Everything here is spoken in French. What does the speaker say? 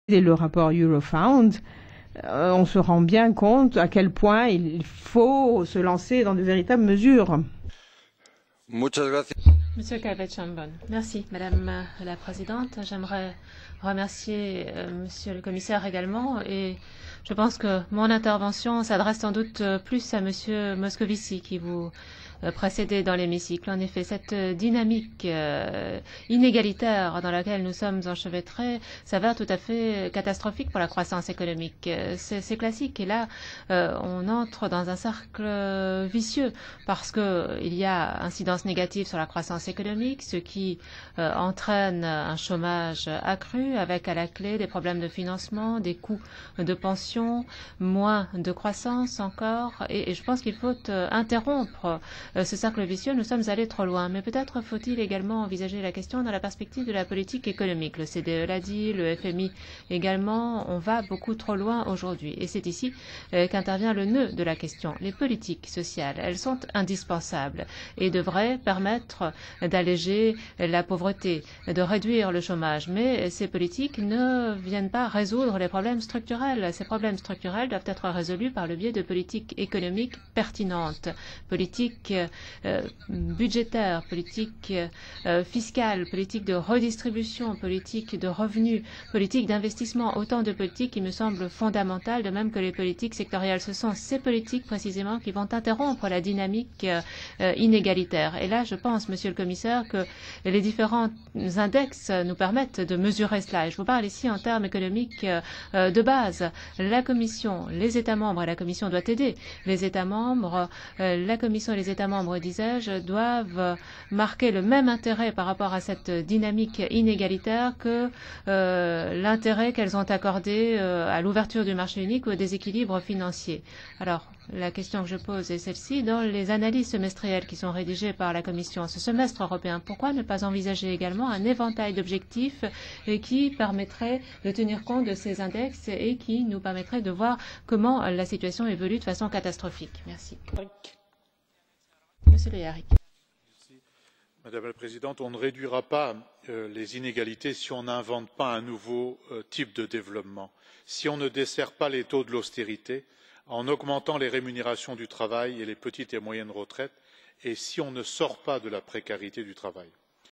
et le rapport Eurofound, on se rend bien compte à quel point il faut se lancer dans de véritables mesures. Monsieur Calvet-Chambon. Merci, Madame la Présidente. J'aimerais remercier Monsieur le Commissaire également et je pense que mon intervention s'adresse sans doute plus à Monsieur Moscovici qui vous précédait dans l'hémicycle. En effet, cette dynamique inégalitaire dans laquelle nous sommes enchevêtrés s'avère tout à fait catastrophique pour la croissance économique. C'est classique et là, on entre dans un cercle vicieux parce qu'il y a incidence négative sur la croissance économique, ce qui entraîne un chômage accru avec à la clé des problèmes de financement, des coûts de pension, moins de croissance encore. Et je pense qu'il faut interrompre ce cercle vicieux. Nous sommes allés trop loin. Mais peut-être faut-il également envisager la question dans la perspective de la politique économique. Le CDE l'a dit, le FMI également. On va beaucoup trop loin aujourd'hui. Et c'est ici qu'intervient le nœud de la question. Les politiques sociales, elles sont indispensables et devraient permettre d'alléger la pauvreté, de réduire le chômage. Mais ces politiques ne viennent pas résoudre les problèmes structurels. Ces problèmes structurels doivent être résolus par le biais de politiques économiques pertinentes, politiques budgétaires, politiques fiscales, politiques de redistribution, politiques de revenus, politiques d'investissement, autant de politiques qui me semblent fondamentales, de même que les politiques sectorielles. Ce sont ces politiques précisément qui vont interrompre la dynamique inégalitaire. Et là, je pense, Monsieur le Commissaire, que les différents index nous permettent de mesurer cela. Et je vous parle ici en termes économiques de base. La Commission, les États membres, et la Commission doit aider les États membres, la Commission et les États membres, disais-je, doivent marquer le même intérêt par rapport à cette dynamique inégalitaire que l'intérêt qu'elles ont accordé à l'ouverture du marché unique ou au déséquilibre financier. Alors, la question que je pose est celle-ci. Dans les analyses semestrielles qui sont rédigées par la Commission, ce semestre européen, pourquoi ne pas envisager également un éventail d'objectifs qui permettrait de tenir compte de ces index et qui nous permettrait de voir comment la situation évolue de façon catastrophique? Merci. Monsieur Le Yarrick. Madame la Présidente, on ne réduira pas les inégalités si on n'invente pas un nouveau type de développement, si on ne desserre pas les taux de l'austérité en augmentant les rémunérations du travail et les petites et moyennes retraites, et si on ne sort pas de la précarité du travail.